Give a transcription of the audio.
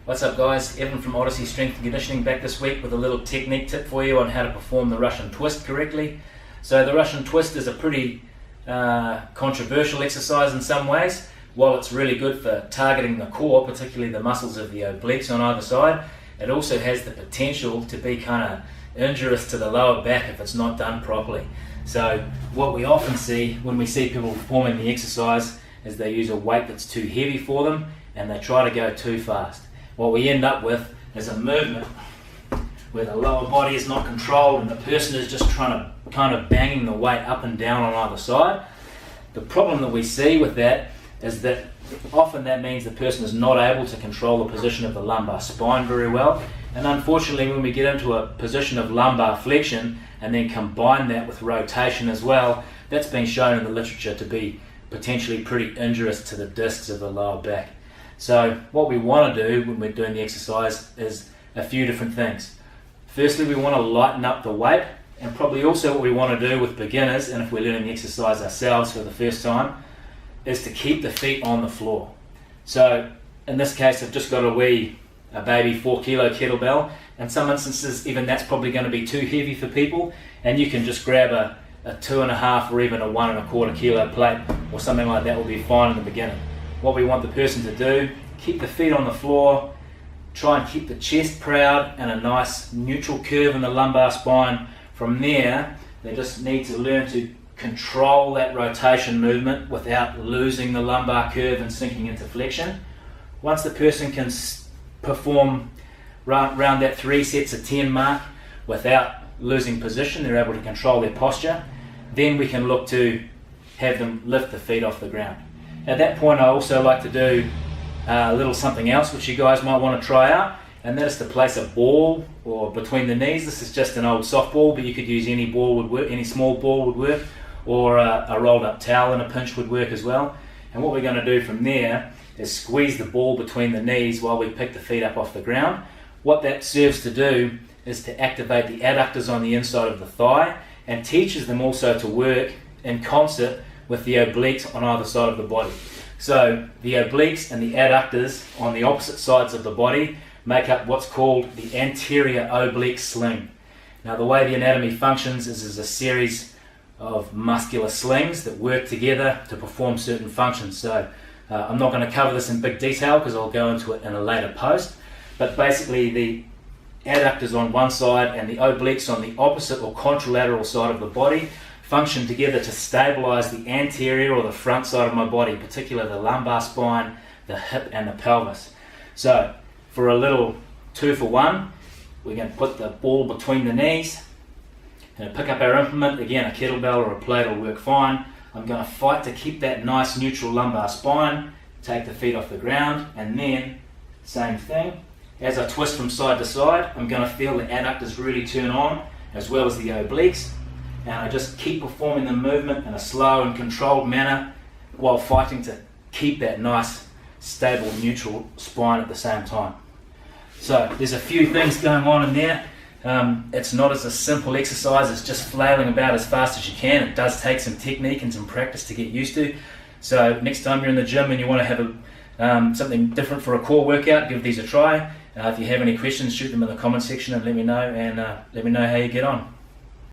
What's up guys, Evan from Odyssey Strength and Conditioning back this week with a little technique tip for you on how to perform the Russian twist correctly. So the Russian twist is a pretty controversial exercise in some ways. While it's really good for targeting the core, particularly the muscles of the obliques on either side, it also has the potential to be kind of injurious to the lower back if it's not done properly. So what we often see when we see people performing the exercise is they use a weight that's too heavy for them and they try to go too fast. What we end up with is a movement where the lower body is not controlled and the person is just trying to kind of banging the weight up and down on either side. The problem that we see with that is that often that means the person is not able to control the position of the lumbar spine very well, and unfortunately when we get into a position of lumbar flexion and then combine that with rotation as well, that's been shown in the literature to be potentially pretty injurious to the discs of the lower back. So what we want to do when we're doing the exercise is a few different things. Firstly, we want to lighten up the weight, and probably also what we want to do with beginners, and if we're learning the exercise ourselves for the first time, is to keep the feet on the floor. So in this case I've just got a baby 4 kilo kettlebell. In some instances even that's probably going to be too heavy for people, and you can just grab a 2.5 or even a 1.25 kilo plate or something like that will be fine in the beginning. What we want the person to do, keep the feet on the floor, try and keep the chest proud and a nice neutral curve in the lumbar spine. From there they just need to learn to control that rotation movement without losing the lumbar curve and sinking into flexion. Once the person can perform around that 3 sets of 10 mark without losing position, they're able to control their posture, then we can look to have them lift the feet off the ground. At that point I also like to do a little something else which you guys might want to try out, and that is to place a ball or between the knees. This is just an old softball, but you could use any ball would work, any small ball would work, or a rolled up towel in a pinch would work as well. And what we're going to do from there is squeeze the ball between the knees while we pick the feet up off the ground. What that serves to do is to activate the adductors on the inside of the thigh, and teaches them also to work in concert with the obliques on either side of the body. So the obliques and the adductors on the opposite sides of the body make up what's called the anterior oblique sling. Now the way the anatomy functions is a series of muscular slings that work together to perform certain functions. So I'm not going to cover this in big detail because I'll go into it in a later post, but basically the adductors on one side and the obliques on the opposite or contralateral side of the body function together to stabilize the anterior or the front side of my body, particularly the lumbar spine, the hip and the pelvis. So for a little 2-for-1, we're going to put the ball between the knees and pick up our implement. Again, a kettlebell or a plate will work fine. I'm going to fight to keep that nice neutral lumbar spine, take the feet off the ground, and then same thing. As I twist from side to side, I'm going to feel the adductors really turn on as well as the obliques, and I just keep performing the movement in a slow and controlled manner while fighting to keep that nice stable neutral spine at the same time. So there's a few things going on in there. It's not as a simple exercise as just flailing about as fast as you can. It does take some technique and some practice to get used to. So next time you're in the gym and you want to have something different for a core workout, give these a try. If you have any questions, shoot them in the comment section and let me know how you get on.